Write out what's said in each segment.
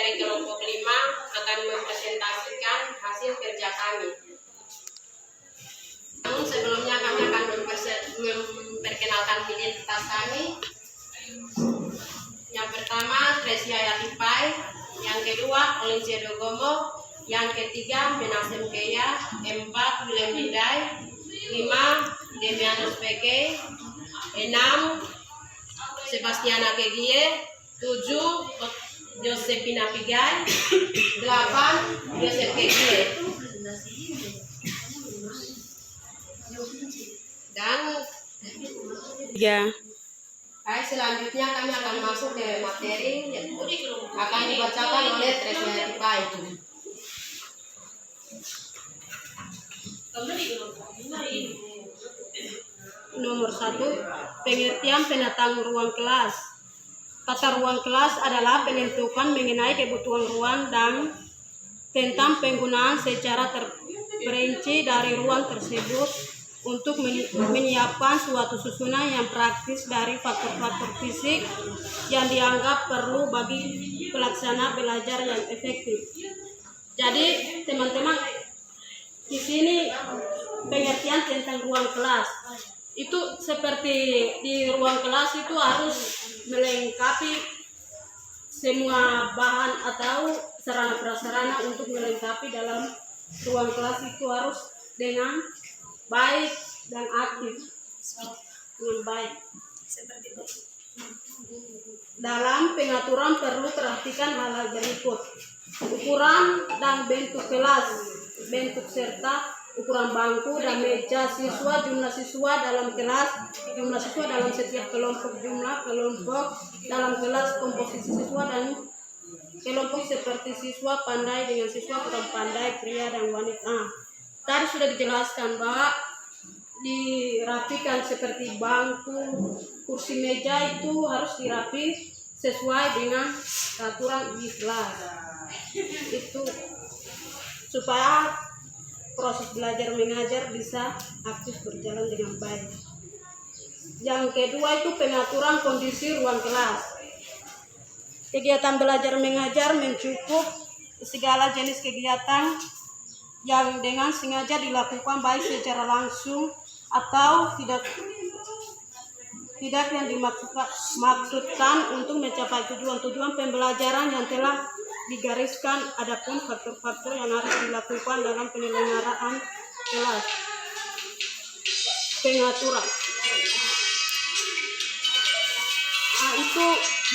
dari kelompok 5 akan mempresentasikan hasil kerja kami. Namun sebelumnya kami akan memperkenalkan identitas kami. Yang pertama Tresia Yatipai, yang kedua Olensia Dogomo, yang ketiga Menasem Keya, 4 William Hidai, 5 Demianus Peke, 6 Sebastiana Kegie, 7 Josephina Pigai, 8 Joseph Kegie. Dan selanjutnya kami akan masuk ke materi yang akan dibacakan oleh Tresia Yatipai. Nomor 1, pengertian penatang ruang kelas. Tata ruang kelas adalah penentukan mengenai kebutuhan ruang dan tentang penggunaan secara terperinci dari ruang tersebut untuk menyiapkan suatu susunan yang praktis dari faktor-faktor fisik yang dianggap perlu bagi pelaksana belajar yang efektif. Jadi teman-teman, di sini pengertian tentang ruang kelas itu seperti di ruang kelas itu harus melengkapi semua bahan atau sarana prasarana untuk melengkapi dalam ruang kelas itu harus dengan baik dan aktif dengan baik. Dalam pengaturan perlu perhatikan hal-hal berikut: ukuran dan bentuk kelas, bentuk serta ukuran bangku dan meja siswa, jumlah siswa dalam kelas, jumlah siswa dalam setiap kelompok, jumlah kelompok dalam kelas, komposisi siswa dan kelompok seperti siswa pandai dengan siswa kurang pandai, pria dan wanita. Tadi sudah dijelaskan bahwa dirapikan seperti bangku, kursi, meja itu harus dirapi sesuai dengan peraturan di kelas. Itu supaya proses belajar mengajar bisa aktif berjalan dengan baik. Yang kedua itu pengaturan kondisi ruang kelas. Kegiatan belajar mengajar mencakup segala jenis kegiatan yang dengan sengaja dilakukan baik secara langsung atau tidak yang dimaksudkan untuk mencapai tujuan pembelajaran yang telah digariskan. Adapun faktor-faktor yang harus dilakukan dalam penyelenggaraan kelas. Pengaturan itu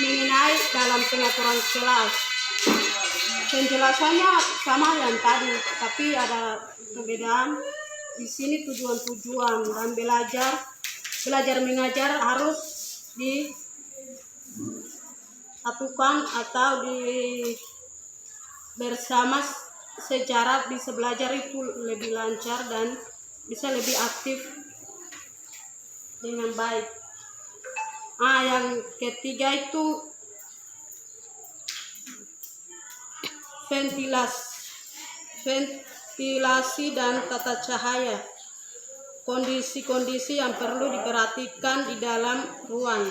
mengenai dalam pengaturan kelas. Penjelasannya sama yang tadi, tapi ada perbedaan. Di sini tujuan dan belajar mengajar harus disatukan atau bersama secara bisa belajar itu lebih lancar dan bisa lebih aktif dengan baik. Yang ketiga itu ventilasi dan tata cahaya. Kondisi-kondisi yang perlu diperhatikan di dalam ruang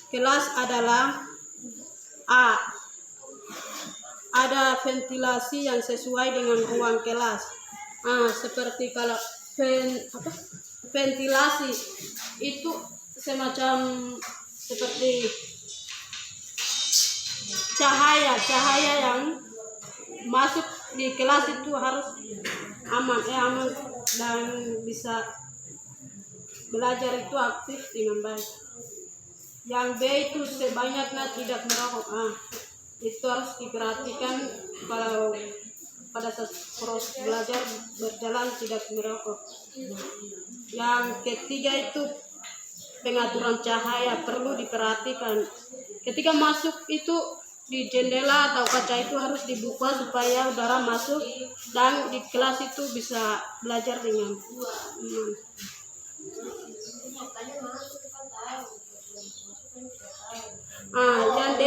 kelas adalah: A. Ada ventilasi yang sesuai dengan ruang kelas. Seperti kalau ventilasi itu semacam seperti cahaya yang masuk di kelas itu harus aman dan bisa belajar itu aktif dengan baik. Yang B itu sebanyaknya tidak merokok. Itu harus diperhatikan kalau pada saat proses belajar berjalan tidak merokok. Yang ketiga itu pengaturan cahaya perlu diperhatikan. Ketika masuk itu di jendela atau kaca itu harus dibuka supaya udara masuk dan di kelas itu bisa belajar dengan yang D,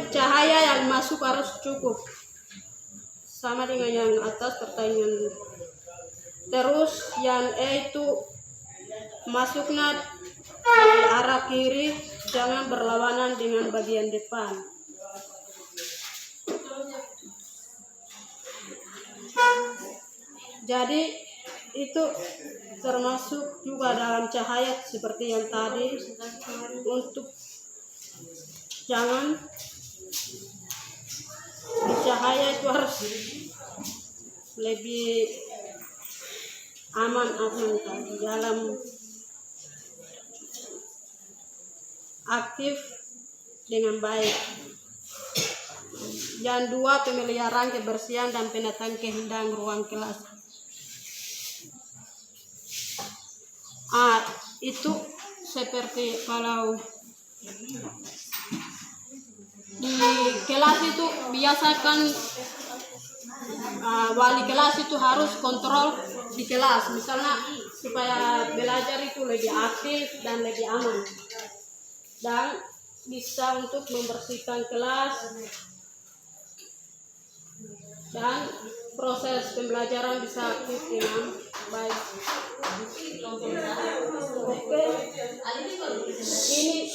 cahaya yang masuk harus cukup, sama dengan yang atas pertanyaan. Terus yang E itu masuknya dari arah kiri, jangan berlawanan dengan bagian depan. Jadi itu termasuk juga dalam cahaya seperti yang tadi, untuk jangan di cahaya itu harus lebih aman tadi dalam aktif dengan baik. Yang dua, pemeliharaan kebersihan dan penataan keindahan ruang kelas. Itu seperti kalau di kelas itu biasakan wali kelas itu harus kontrol di kelas, misalnya supaya belajar itu lebih aktif dan lebih aman, dan bisa untuk membersihkan kelas dan proses pembelajaran bisa aktif dengan baik. Oke, ini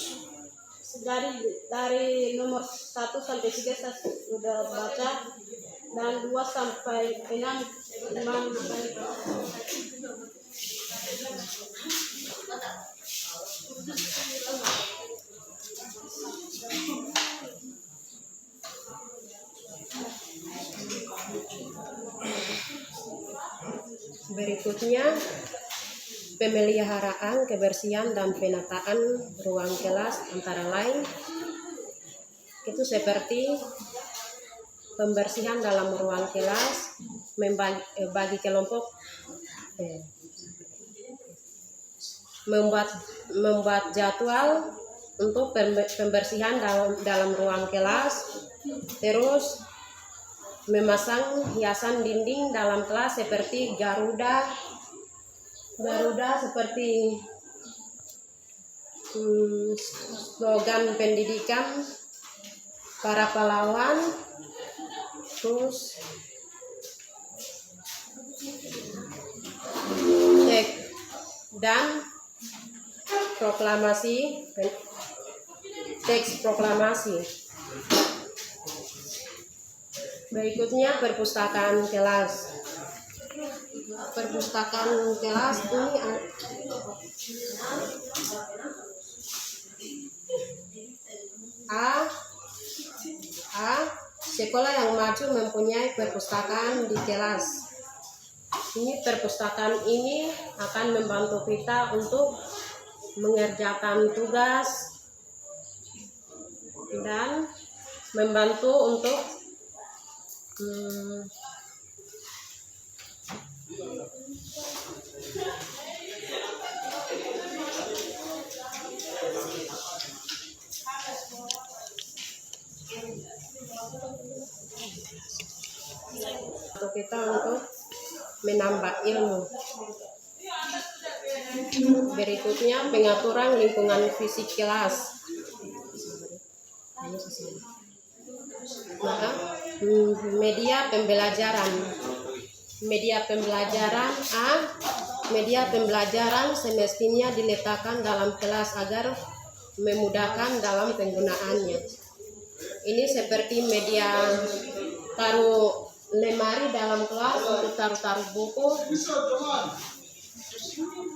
dari nomor 1 sampai 3 saya sudah baca, dan 2 sampai 6 Berikutnya, pemeliharaan kebersihan dan penataan ruang kelas antara lain itu seperti pembersihan dalam ruang kelas, membagi kelompok, membuat jadwal untuk pembersihan dalam ruang kelas, terus memasang hiasan dinding dalam kelas seperti Garuda seperti slogan pendidikan para pahlawan, terus dan teks proklamasi. Berikutnya, perpustakaan kelas. Perpustakaan kelas ini sekolah yang maju mempunyai perpustakaan di kelas. Ini perpustakaan ini akan membantu kita untuk mengerjakan tugas dan membantu untuk kita untuk menambah ilmu. Berikutnya, pengaturan lingkungan fisik kelas. Media pembelajaran. Media pembelajaran semestinya diletakkan dalam kelas agar memudahkan dalam penggunaannya. Ini seperti media taruh lemari dalam kelas untuk taruh buku,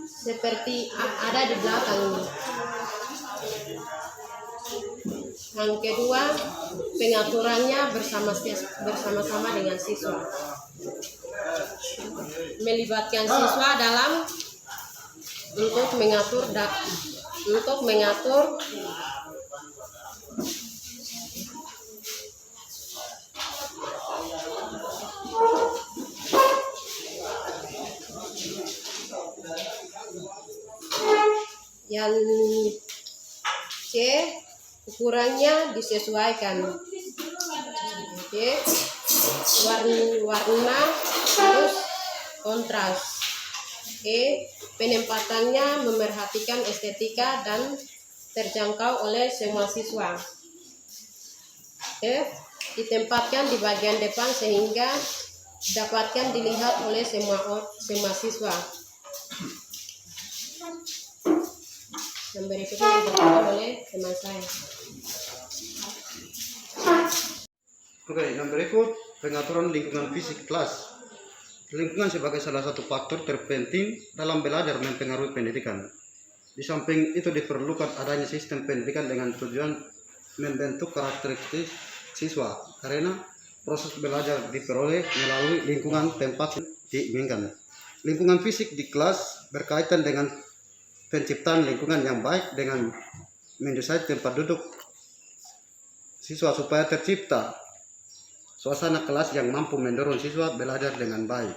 seperti ada di belakang ini. Yang kedua, pengaturannya bersama-sama dengan siswa. Melibatkan siswa dalam untuk mengatur yang C, ukurannya disesuaikan. Oke, warna terus kontras. Penempatannya memerhatikan estetika dan terjangkau oleh semua siswa. Ditempatkan di bagian depan sehingga dapatkan dilihat oleh semua siswa. Yang berikutnya dibacakan oleh teman saya. Oke, yang berikut pengaturan lingkungan fisik kelas. Lingkungan sebagai salah satu faktor terpenting dalam belajar mempengaruhi pendidikan. Di samping itu diperlukan adanya sistem pendidikan dengan tujuan membentuk karakteristik siswa, karena proses belajar diperoleh melalui lingkungan tempat diinginkan. Lingkungan fisik di kelas berkaitan dengan penciptaan lingkungan yang baik dengan mendesain tempat duduk siswa supaya tercipta suasana kelas yang mampu mendorong siswa belajar dengan baik.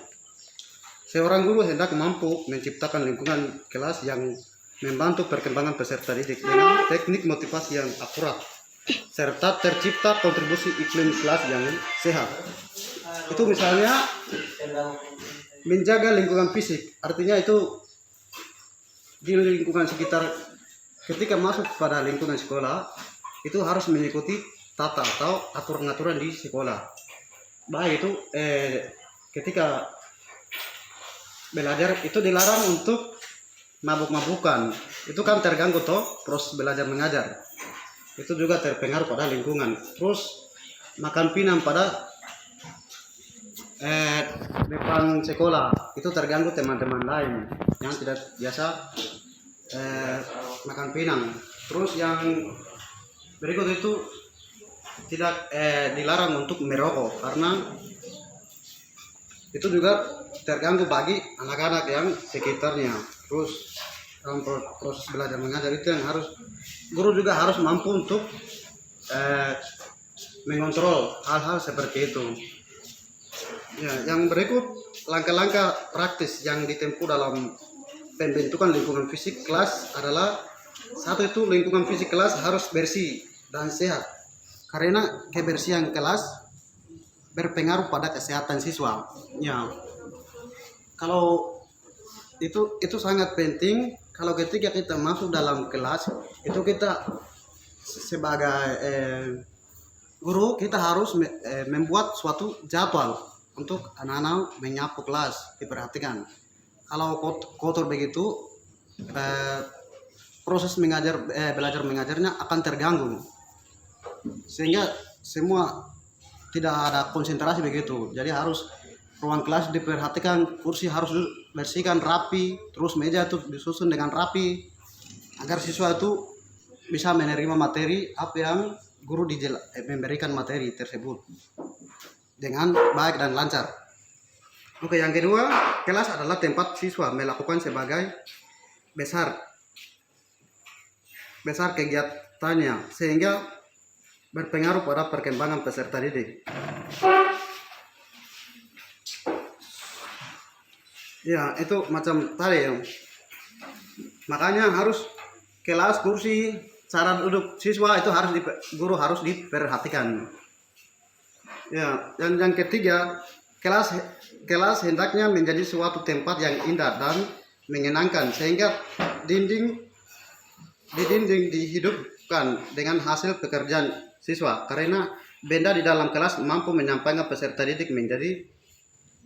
Seorang guru hendak mampu menciptakan lingkungan kelas yang membantu perkembangan peserta didik dengan teknik motivasi yang akurat, serta tercipta kontribusi iklim kelas yang sehat. Itu misalnya menjaga lingkungan fisik, artinya itu di lingkungan sekitar ketika masuk pada lingkungan sekolah itu harus mengikuti tata atau aturan-aturan di sekolah. Baik itu ketika belajar itu dilarang untuk mabuk-mabukan. Itu kan terganggu toh proses belajar mengajar. Itu juga terpengaruh pada lingkungan. Terus makan pinang pada depan sekolah itu terganggu teman-teman lain yang tidak biasa makan pinang. Terus yang berikut itu tidak dilarang untuk merokok, karena itu juga terganggu bagi anak-anak yang sekitarnya. Terus dalam proses belajar mengajar itu yang harus guru juga harus mampu untuk mengontrol hal-hal seperti itu. Ya, yang berikut langkah-langkah praktis yang ditempuh dalam pembentukan lingkungan fisik kelas adalah: satu, itu lingkungan fisik kelas harus bersih dan sehat, karena kebersihan kelas berpengaruh pada kesehatan siswa. Ya, kalau itu sangat penting. Kalau ketika kita masuk dalam kelas itu kita sebagai guru kita harus membuat suatu jadwal untuk anak-anak menyapu kelas, diperhatikan. Kalau kotor begitu proses belajar mengajarnya akan terganggu, sehingga semua tidak ada konsentrasi begitu. Jadi harus ruang kelas diperhatikan, kursi harus bersihkan rapi, terus meja itu disusun dengan rapi agar siswa itu bisa menerima materi apa yang guru memberikan materi tersebut dengan baik dan lancar. Oke, yang kedua, kelas adalah tempat siswa melakukan sebagai besar kegiatannya sehingga berpengaruh pada perkembangan peserta didik. Ya, itu macam tadi ya. Makanya harus kelas, kursi, cara duduk siswa itu guru harus diperhatikan. Ya, dan yang ketiga, kelas hendaknya menjadi suatu tempat yang indah dan menyenangkan sehingga di dinding dihidupkan dengan hasil pekerjaan siswa, karena benda di dalam kelas mampu menyampaikan peserta didik menjadi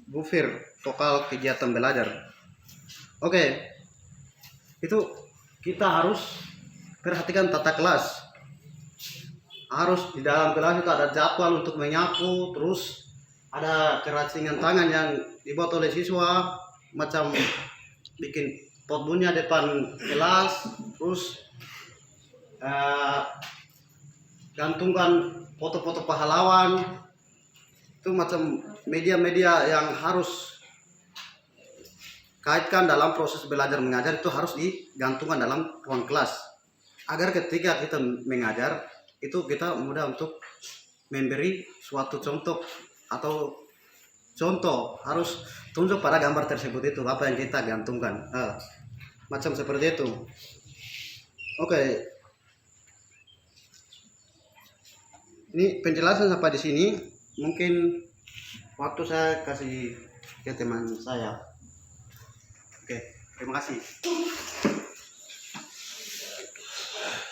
buffer vokal kegiatan belajar. Oke, itu kita harus perhatikan tata kelas. Harus di dalam kelas itu ada jadwal untuk menyapu, terus ada kerajinan tangan yang dibuat oleh siswa, macam bikin pot bunga depan kelas, terus gantungkan foto-foto pahlawan. Itu macam media-media yang harus kaitkan dalam proses belajar mengajar itu harus digantungkan dalam ruang kelas, agar ketika kita mengajar itu kita mudah untuk memberi suatu contoh atau harus tunjuk pada gambar tersebut itu apa yang kita gantungkan, macam seperti itu. Oke, ini penjelasan sampai di sini. Mungkin waktu saya kasih ke teman saya. Oke, terima kasih.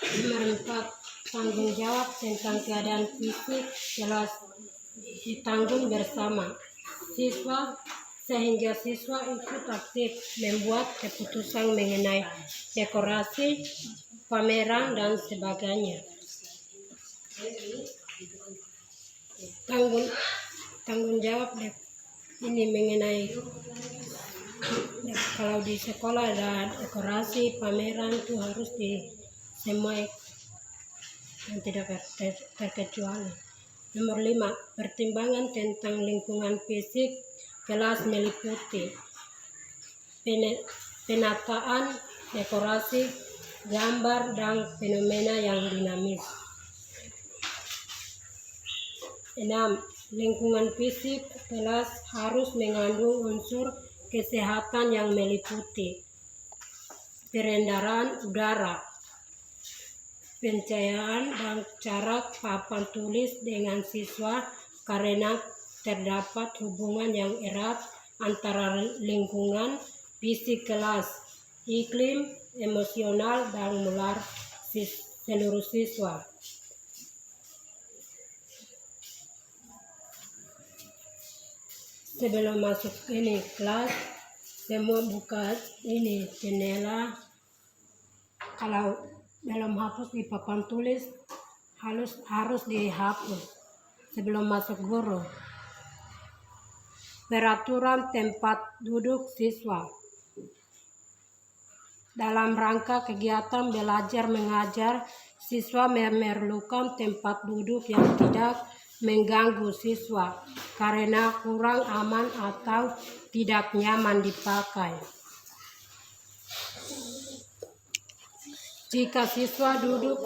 Berempat, tanggung jawab tentang keadaan fisik jelas ditanggung bersama siswa, sehingga siswa ikut aktif membuat keputusan mengenai dekorasi, pameran, dan sebagainya. Tanggung jawab ini mengenai kalau di sekolah ada dekorasi pameran itu harus di semua yang tidak terkecuali. Nomor 5, pertimbangan tentang lingkungan fisik kelas meliputi penataan, dekorasi, gambar, dan fenomena yang dinamis. 6. Lingkungan fisik kelas harus mengandung unsur kesehatan yang meliputi peredaran udara, pencahayaan, dan jarak papan tulis dengan siswa karena terdapat hubungan yang erat antara lingkungan fisik kelas, iklim, emosional, dan moral seluruh siswa. Sebelum masuk ini kelas, semua buka ini jendela. Kalau belum hapus di papan tulis harus dihapus sebelum masuk guru. Peraturan tempat duduk siswa. Dalam rangka kegiatan belajar mengajar, siswa memerlukan tempat duduk yang tidak mengganggu siswa karena kurang aman atau tidak nyaman dipakai. Jika siswa duduk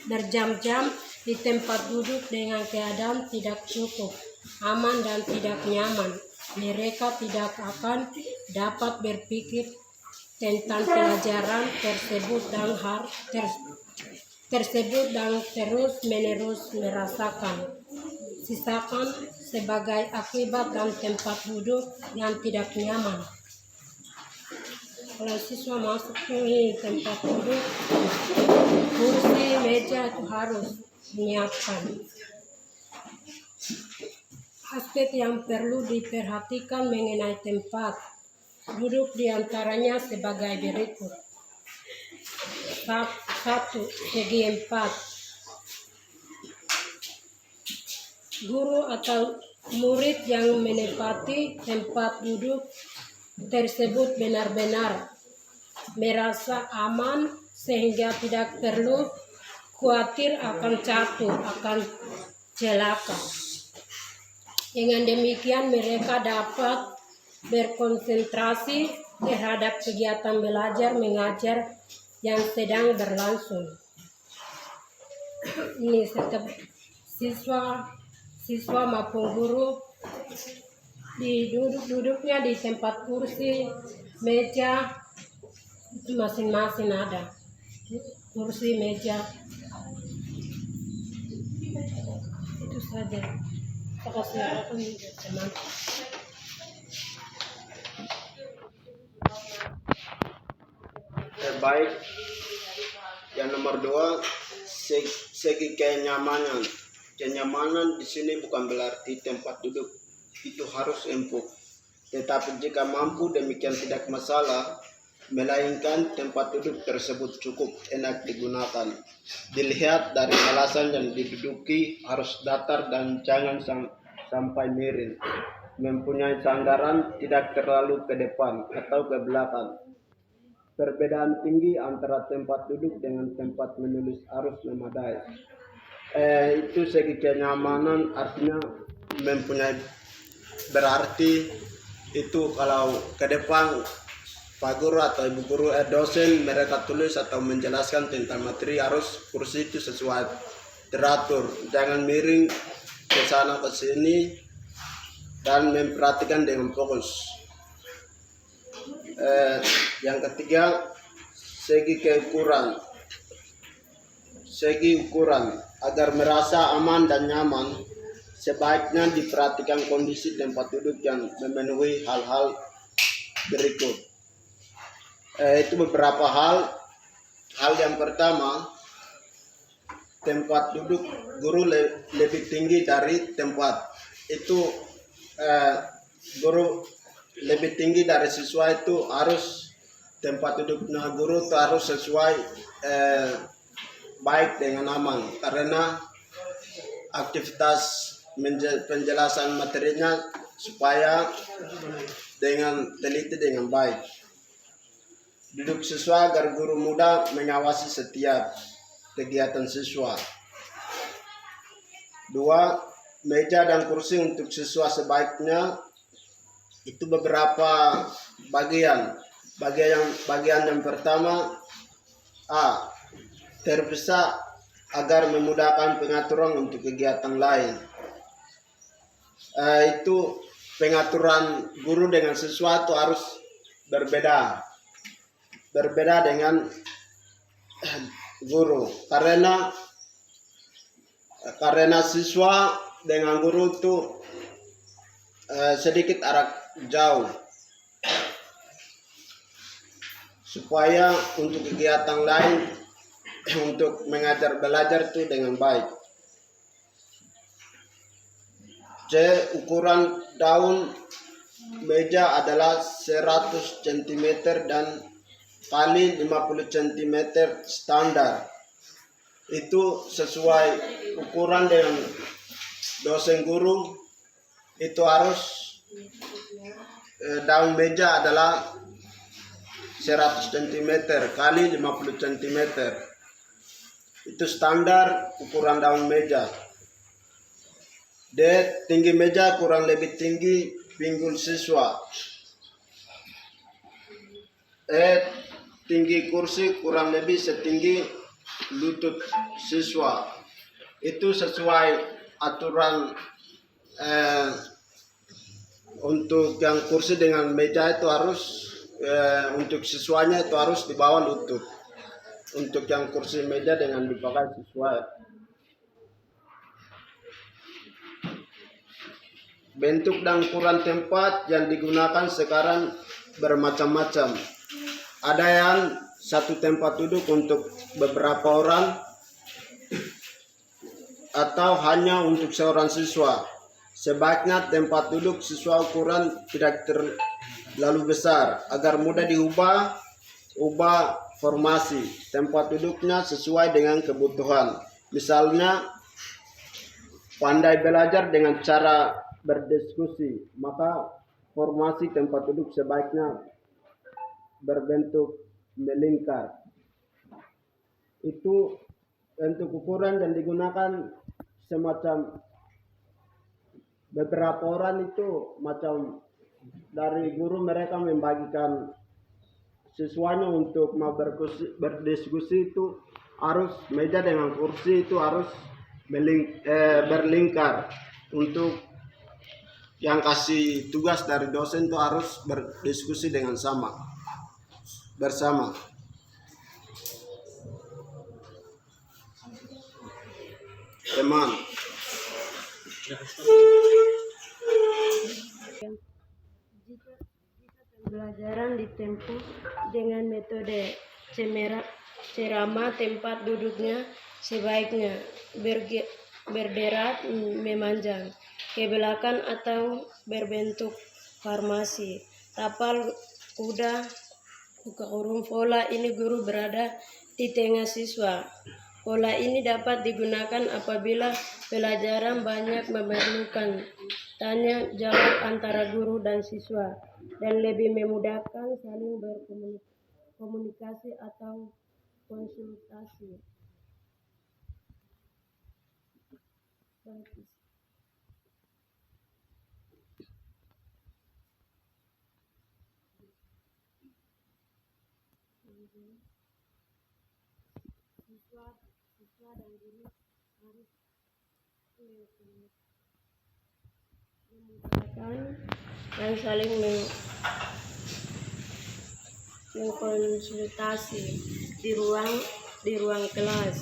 berjam-jam di tempat duduk dengan keadaan tidak cukup aman dan tidak nyaman, mereka tidak akan dapat berpikir tentang pelajaran tersebut dan terus-menerus merasakan sisakan sebagai akibat dan tempat duduk yang tidak nyaman. Kalau siswa masuk ke tempat duduk, kursi, meja itu harus menyiapkan. Aspek yang perlu diperhatikan mengenai tempat duduk diantaranya sebagai berikut. 1. Segi 4. Guru atau murid yang menempati tempat duduk tersebut benar-benar merasa aman sehingga tidak perlu khawatir akan jatuh, akan celaka. Dengan demikian mereka dapat berkonsentrasi terhadap kegiatan belajar mengajar yang sedang berlangsung. Ini setiap siswa maupun guru duduknya di tempat kursi, meja itu masing-masing ada. Kursi, meja. Itu saja. Terima kasih teman. Terbaik. Yang nomor 2, segi kenyamanan. Kenyamanan di sini bukan berarti tempat duduk itu harus empuk, tetapi jika mampu demikian tidak masalah, melainkan tempat duduk tersebut cukup enak digunakan. Dilihat dari alasan yang diduduki harus datar dan jangan sampai miring, mempunyai sandaran tidak terlalu ke depan atau ke belakang. Perbedaan tinggi antara tempat duduk dengan tempat menulis harus memadai. Itu segi kenyamanan, artinya mempunyai berarti itu kalau ke depan Pak Guru atau Ibu Guru dosen mereka tulis atau menjelaskan tentang materi harus kursi itu sesuai teratur, jangan miring ke sana ke sini dan memperhatikan dengan fokus. Yang ketiga, segi ukuran agar merasa aman dan nyaman, sebaiknya diperhatikan kondisi tempat duduk yang memenuhi hal-hal berikut. Itu beberapa hal. Hal yang pertama, tempat duduk guru lebih tinggi dari tempat. Itu guru lebih tinggi dari siswa itu harus tempat duduknya guru itu harus sesuai baik dengan aman, karena aktivitas penjelasan materinya supaya dengan teliti dengan baik. Duduk siswa agar guru muda mengawasi setiap kegiatan siswa. 2. Meja dan kursi untuk siswa sebaiknya itu beberapa bagian. Bagian yang pertama, A. Terpisah agar memudahkan pengaturan untuk kegiatan lain. Itu pengaturan guru dengan siswa itu harus berbeda dengan guru, karena siswa dengan guru itu sedikit jarak jauh, supaya untuk kegiatan lain untuk mengajar belajar itu dengan baik. C. Ukuran daun meja adalah 100 cm dan kali 50 cm standar. Itu sesuai ukuran dengan dosen guru. Itu harus daun meja adalah 100 cm kali 50 cm. Itu standar ukuran daun meja. D. Tinggi meja kurang lebih tinggi pinggul siswa. E. Tinggi kursi kurang lebih setinggi lutut siswa. Itu sesuai aturan untuk yang kursi dengan meja itu harus untuk siswanya itu harus di bawah lutut. Untuk yang kursi meja dengan dipakai siswa. Bentuk dan ukuran tempat yang digunakan sekarang bermacam-macam. Ada yang satu tempat duduk untuk beberapa orang atau hanya untuk seorang siswa. Sebaiknya tempat duduk siswa ukuran tidak terlalu besar agar mudah ubah formasi tempat duduknya sesuai dengan kebutuhan. Misalnya pandai belajar dengan cara berdiskusi, maka formasi tempat duduk sebaiknya berbentuk melingkar. Itu untuk ukuran dan digunakan semacam beberapa orang itu macam dari guru mereka membagikan siswanya untuk mau berdiskusi itu harus meja dengan kursi itu harus berlingkar. Untuk yang kasih tugas dari dosen itu harus berdiskusi dengan bersama. Teman. Jika pembelajaran ditempuh dengan metode ceramah, tempat duduknya sebaiknya berderat memanjang ke belakang atau berbentuk formasi tapal kuda buka huruf. Pola ini guru berada di tengah siswa. Pola ini dapat digunakan apabila pelajaran banyak memerlukan tanya jawab antara guru dan siswa dan lebih memudahkan saling berkomunikasi atau konsultasi. Siswa dan guru harus memudahkan dan saling mengkonsultasi di ruang kelas.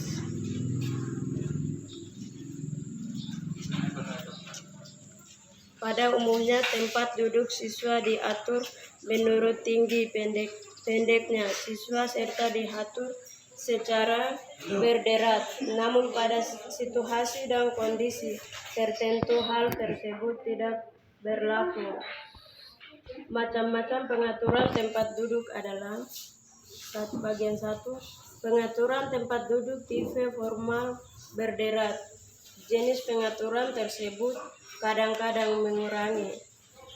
Pada umumnya tempat duduk siswa diatur menurut tinggi pendeknya siswa serta diatur secara berderat. Namun pada situasi dan kondisi tertentu hal tersebut tidak berlaku. Macam-macam pengaturan tempat duduk adalah bagian 1. Pengaturan tempat duduk tipe formal berderat. Jenis pengaturan tersebut kadang-kadang mengurangi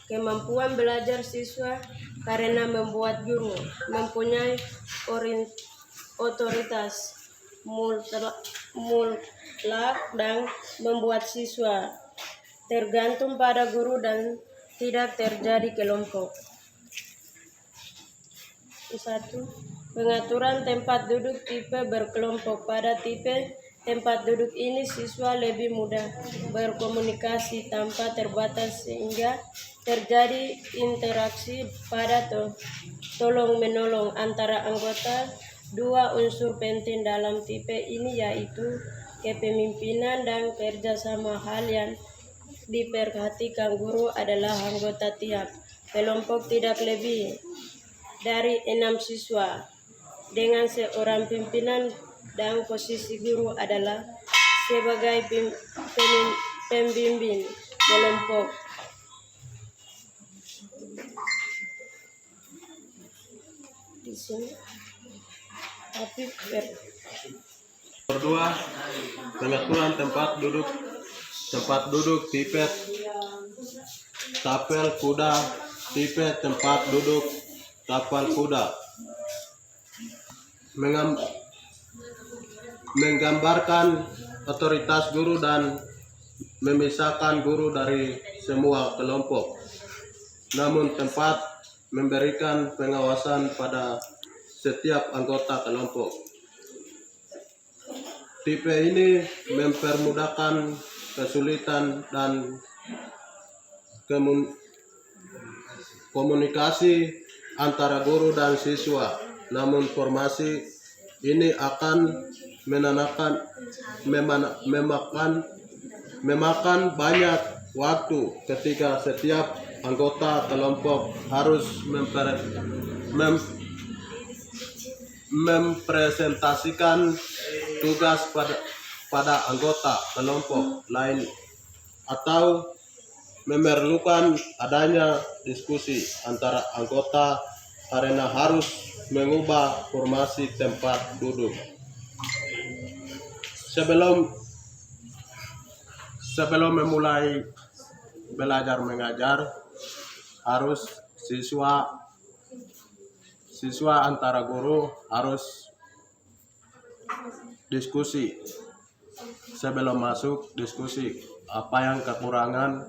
kemampuan belajar siswa karena membuat guru mempunyai otoritas mutlak dan membuat siswa tergantung pada guru dan tidak terjadi kelompok. 1. Pengaturan tempat duduk tipe berkelompok. Pada tipe tempat duduk ini siswa lebih mudah berkomunikasi tanpa terbatas sehingga terjadi interaksi pada tolong-menolong antara anggota. 2 unsur penting dalam tipe ini yaitu kepemimpinan dan kerjasama. Hal yang diperhatikan guru adalah anggota tiap kelompok tidak lebih dari 6 siswa dengan seorang pimpinan dan posisi guru adalah sebagai pembimbing kelompok. Di sini Nomor 2, pengaturan tempat duduk tipe tapel kuda, tipe tempat duduk tapal kuda. Menggambarkan otoritas guru dan memisahkan guru dari semua kelompok. Namun tempat memberikan pengawasan pada setiap anggota kelompok. Tipe ini mempermudahkan kesulitan dan komunikasi antara guru dan siswa. Namun formasi ini akan memakan banyak waktu ketika setiap anggota kelompok harus mempresentasikan tugas pada anggota kelompok lain atau memerlukan adanya diskusi antara anggota karena harus mengubah formasi tempat duduk. Sebelum memulai belajar mengajar, harus siswa antara guru harus diskusi. Sebelum masuk diskusi, apa yang kekurangan,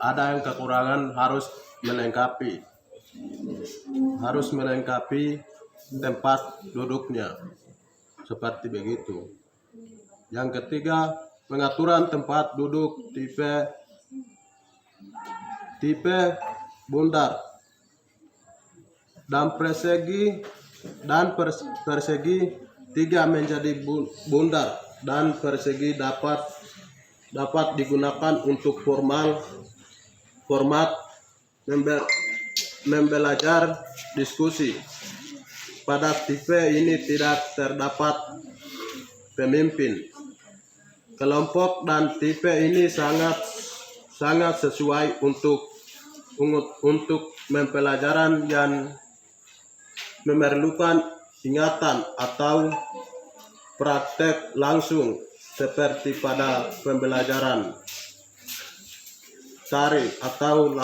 ada yang kekurangan harus melengkapi tempat duduknya, seperti begitu. Yang ketiga, pengaturan tempat duduk tipe bundar dan persegi 3 menjadi bundar dan persegi dapat digunakan untuk format membelajar diskusi. Pada tipe ini tidak terdapat pemimpin kelompok dan tipe ini sangat sesuai untuk pembelajaran yang memerlukan ingatan atau praktek langsung seperti pada pembelajaran tari atau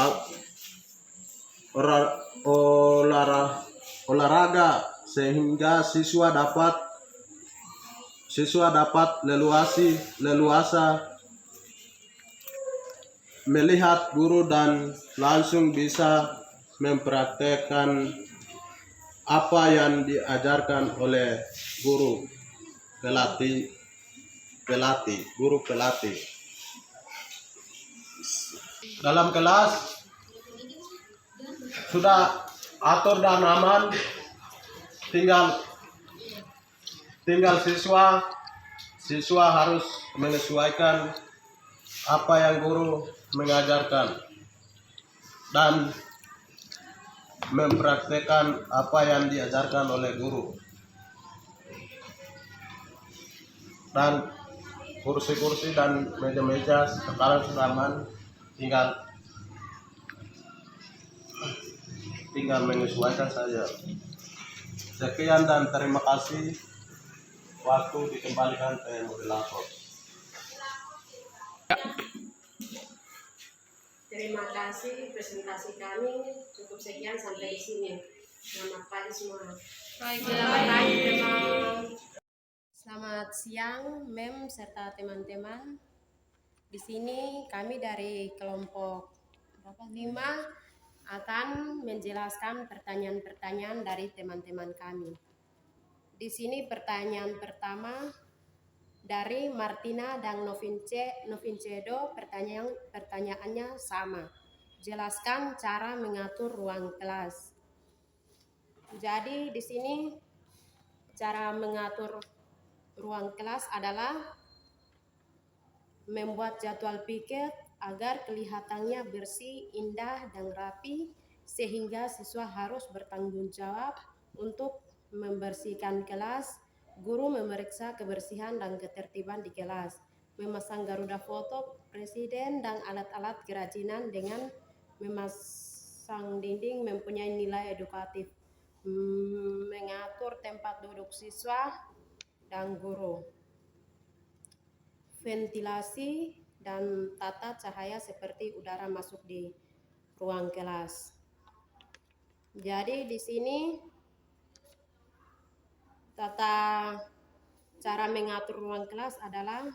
olahraga sehingga siswa dapat leluasa melihat guru dan langsung bisa mempraktekkan apa yang diajarkan oleh guru pelatih. Dalam kelas sudah atur dan aman, tinggal siswa harus menyesuaikan apa yang guru mengajarkan dan mempraktekkan apa yang diajarkan oleh guru. Dan kursi-kursi dan meja-meja sekarang sudah aman, tinggal menyesuaikan saja. Sekian dan terima kasih. Waktu dikembalikan ke moderator. Terima kasih, presentasi kami cukup sekian sampai di sini. Selamat pagi semua. Selamat pagi teman. Selamat siang, Mem serta teman-teman. Di sini kami dari kelompok 5 akan menjelaskan pertanyaan-pertanyaan dari teman-teman kami. Di sini pertanyaan pertama dari Martina dan Novincedo, pertanyaannya sama. Jelaskan cara mengatur ruang kelas. Jadi di sini cara mengatur ruang kelas adalah membuat jadwal piket agar kelihatannya bersih, indah, dan rapi, sehingga siswa harus bertanggung jawab untuk membersihkan kelas. Guru memeriksa kebersihan dan ketertiban di kelas, memasang garuda foto presiden dan alat-alat kerajinan dengan memasang dinding mempunyai nilai edukatif, mengatur tempat duduk siswa dan guru, ventilasi dan tata cahaya seperti udara masuk di ruang kelas. Jadi di sini cara mengatur ruang kelas adalah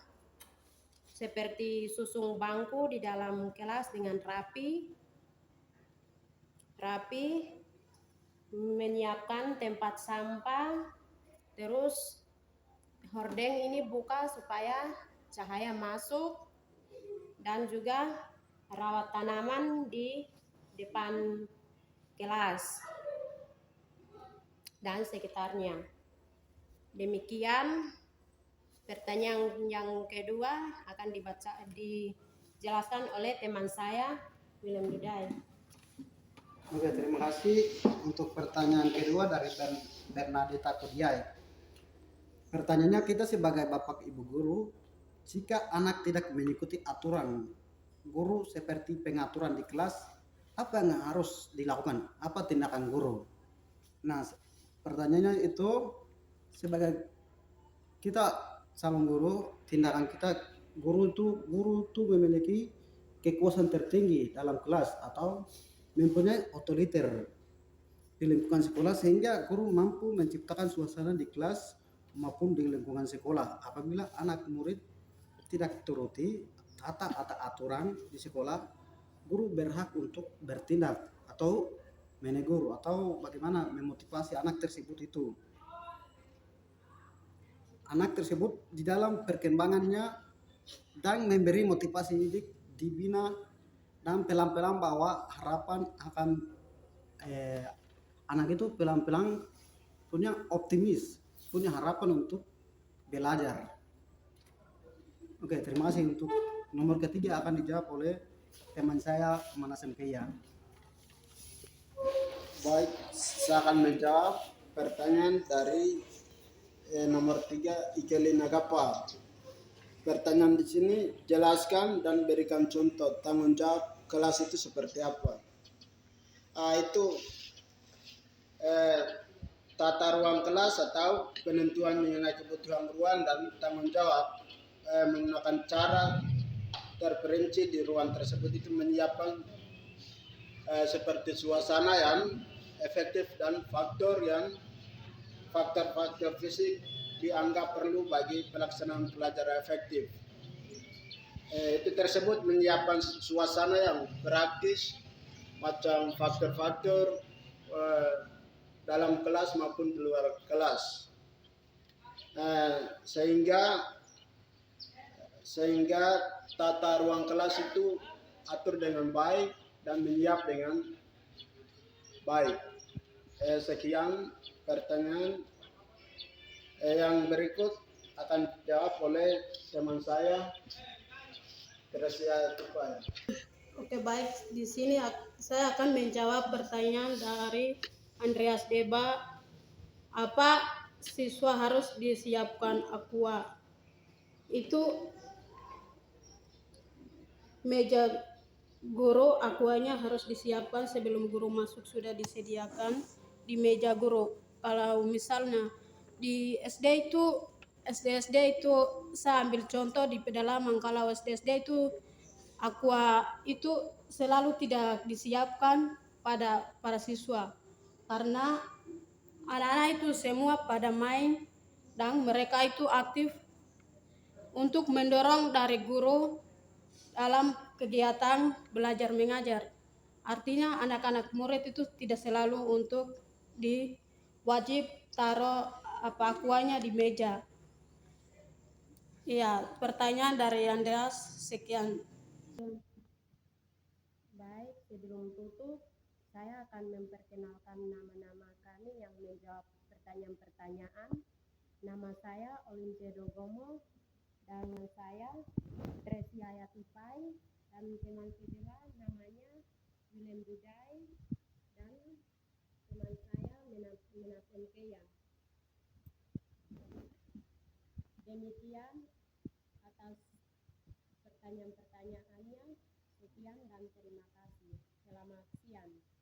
seperti susun bangku di dalam kelas dengan rapi, menyiapkan tempat sampah, terus hordeng ini buka supaya cahaya masuk, dan juga rawat tanaman di depan kelas dan sekitarnya. Demikian pertanyaan yang kedua akan dijelaskan oleh teman saya, William Dudai. Oke, terima kasih untuk pertanyaan kedua dari Bernadetta Kudiai. Pertanyaannya, kita sebagai bapak ibu guru, jika anak tidak mengikuti aturan guru seperti pengaturan di kelas, apa yang harus dilakukan? Apa tindakan guru? Nah, pertanyaannya itu sebagai kita calon guru, tindakan kita guru itu memiliki kekuasaan tertinggi dalam kelas atau mempunyai otoriter di lingkungan sekolah, sehingga guru mampu menciptakan suasana di kelas maupun di lingkungan sekolah. Apabila anak murid tidak turuti tata aturan di sekolah, guru berhak untuk bertindak atau menegur atau bagaimana memotivasi anak tersebut itu. Anak tersebut di dalam perkembangannya dan memberi motivasi dibina, dan pelan-pelan bahwa harapan akan anak itu pelan-pelan punya optimis, punya harapan untuk belajar. Oke, terima kasih. Untuk nomor ketiga akan dijawab oleh teman saya, Manasem Keya. Baik, saya akan menjawab pertanyaan dari nomor 3, Ikelina Gapa. Pertanyaan di sini, jelaskan dan berikan contoh tanggung jawab kelas itu seperti apa. Itu tata ruang kelas atau penentuan mengenai kebutuhan ruang dan tanggung jawab menggunakan cara terperinci di ruang tersebut, itu menyiapkan seperti suasana yang efektif dan faktor-faktor fisik dianggap perlu bagi pelaksanaan pelajaran efektif. Itu tersebut menyiapkan suasana yang praktis, macam faktor-faktor dalam kelas maupun di luar kelas, sehingga tata ruang kelas itu atur dengan baik dan menyiap dengan baik. Sekian pertanyaan. Yang berikut akan dijawab oleh teman saya, Teresia Tupai. Oke, baik. Di sini saya akan menjawab pertanyaan dari Andreas Deba. Apa siswa harus disiapkan aqua? Itu meja guru, aquanya harus disiapkan sebelum guru masuk, sudah disediakan di meja guru. Kalau misalnya di SD itu saya ambil contoh di pedalaman. Kalau SD itu aqua itu selalu tidak disiapkan pada para siswa karena anak-anak itu semua pada main dan mereka itu aktif untuk mendorong dari guru dalam kegiatan belajar mengajar. Artinya anak-anak murid itu tidak selalu untuk diwajib taruh aquanya di meja. Iya, pertanyaan dari Andreas sekian. Baik, sebelum tutup, saya akan memperkenalkan nama-nama kami yang menjawab pertanyaan-pertanyaan. Nama saya Olimpe Dogomo, dan saya Tracy Hayatipai, dan teman kedua namanya William Budai, dan teman saya Menasem Keya. Demikian atas pertanyaan-pertanyaannya. Sekian dan terima kasih. Selamat siang.